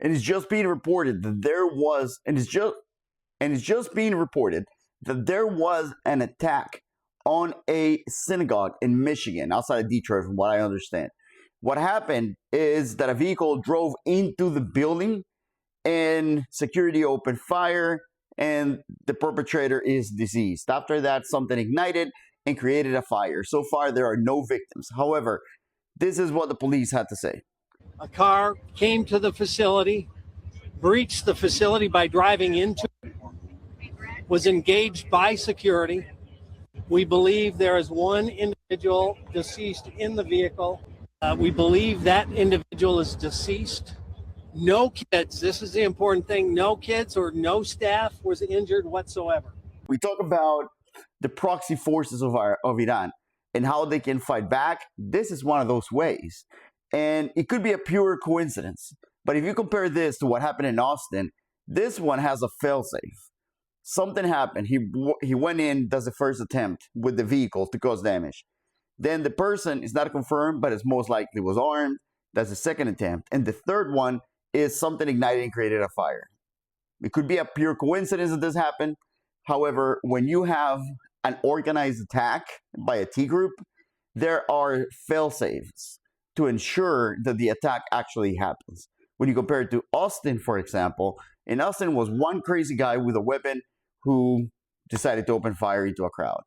And it's just being reported that it's just being reported that there was an attack on a synagogue in Michigan, outside of Detroit, from what I understand. What happened is that a vehicle drove into the building and security opened fire, and the perpetrator is deceased. After that, something ignited and created a fire. So far, there are no victims. However, this is what the police had to say. A car came to the facility, breached the facility by driving into it, was engaged by security. We believe there is one individual deceased in the vehicle. We believe that individual is deceased. No kids, this is the important thing, no kids or no staff was injured whatsoever. We talk about the proxy forces of Iran and how they can fight back. This is one of those ways. And it could be a pure coincidence. But if you compare this to what happened in Austin, this one has a failsafe. Something happened. He went in, does the first attempt with the vehicle to cause damage. Then the person is not confirmed, but it's most likely was armed. That's the second attempt. And the third one is something ignited and created a fire. It could be a pure coincidence that this happened. However, when you have an organized attack by a T group, there are fail-safes to ensure that the attack actually happens. When you compare it to Austin, for example, in Austin was one crazy guy with a weapon who decided to open fire into a crowd.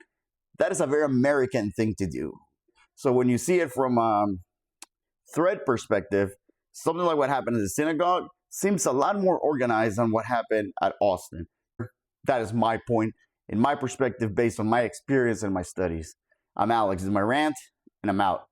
That is a very American thing to do. So when you see it from a threat perspective, something like what happened at the synagogue seems a lot more organized than what happened at Austin. That is my point, in my perspective, based on my experience and my studies. I'm Alex, this is my rant, and I'm out.